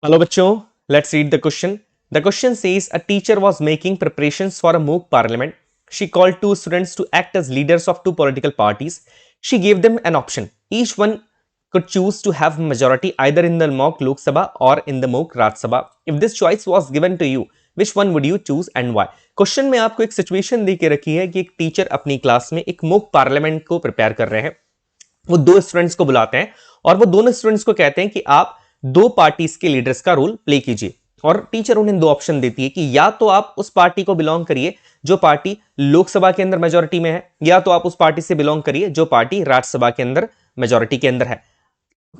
Hello बच्चों, let's read the question. The question says a teacher was making preparations for a mock parliament. She called two students to act as leaders of two political parties. She gave them an option. Each one could choose to have majority either in the mock Lok Sabha or in the mock Raj Sabha. If this choice was given to you, which one would you choose and why? Question में आपको एक situation दे के रखी है कि एक teacher अपनी class में एक मोक पार्लियामेंट को प्रिपेयर कर रहे हैं। वो दो स्टूडेंट्स को बुलाते हैं और वो दोनों स्टूडेंट्स को कहते हैं कि आप दो पार्टीज के लीडर्स का रोल प्ले कीजिए। और टीचर उन्हें दो ऑप्शन देती है कि या तो आप उस पार्टी को बिलोंग करिए जो पार्टी लोकसभा के अंदर मेजोरिटी में है, या तो आप उस पार्टी से बिलोंग करिए जो पार्टी राज्यसभा के अंदर मेजोरिटी के अंदर है।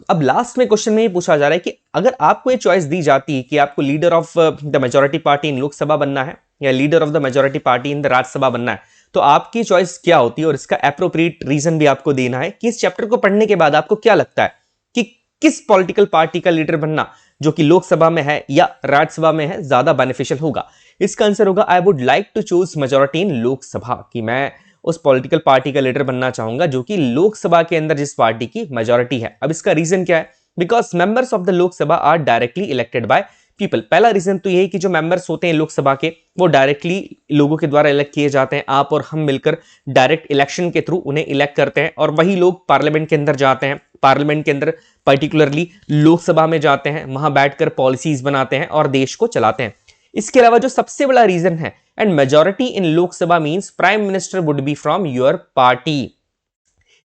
अब लास्ट में क्वेश्चन में ये पूछा जा रहा है कि अगर आपको ये चॉइस दी जाती है कि आपको leader of the majority party इन लोकसभा बनना है या leader of the majority party in the Rajya Sabha बनना है, तो आपकी चॉइस क्या होती है और इसका एप्रोप्रिएट रीजन भी आपको देना है कि इस चैप्टर को पढ़ने के बाद आपको क्या लगता है कि किस पॉलिटिकल पार्टी का लीडर बनना जो कि लोकसभा में है या राज्यसभा में है ज्यादा बेनिफिशियल होगा। इसका आंसर होगा I would like to choose majority in Lok Sabha, कि मैं उस पॉलिटिकल पार्टी का लीडर बनना चाहूंगा जो कि लोकसभा के अंदर जिस पार्टी की मेजोरिटी है। अब इसका रीजन क्या है? Because members of the Lok Sabha are directly elected by people. पहला रीजन तो यही कि जो मेंबर्स होते हैं लोकसभा के वो डायरेक्टली लोगों के द्वारा इलेक्ट किए जाते हैं। आप और हम मिलकर डायरेक्ट इलेक्शन के थ्रू उन्हें इलेक्ट करते हैं और वही लोग पार्लियामेंट के अंदर जाते हैं, पार्लियामेंट के अंदर पर्टिकुलरली लोकसभा में जाते हैं, वहां बैठकर पॉलिसीज बनाते हैं और देश को चलाते हैं। इसके अलावा जो सबसे बड़ा रीजन है, and majority in Lok Sabha means prime minister would be from your party.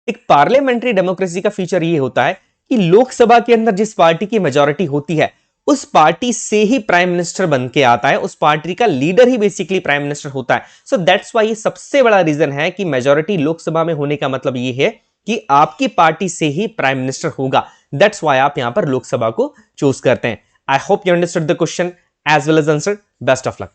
एक पार्लियामेंट्री डेमोक्रेसी का फीचर ये होता है कि लोकसभा के अंदर जिस पार्टी की मेजोरिटी होती है उस पार्टी से ही प्राइम मिनिस्टर बन के आता है, उस पार्टी का लीडर ही बेसिकली प्राइम मिनिस्टर होता है। सो दैट्स व्हाई ये सबसे बड़ा रीजन है कि मेजोरिटी लोकसभा में होने का मतलब ये है कि आपकी पार्टी से ही प्राइम मिनिस्टर होगा। दैट्स व्हाई आप यहां पर लोकसभा को चूज करते हैं। I hope you understood the question as well as answer. Best of luck.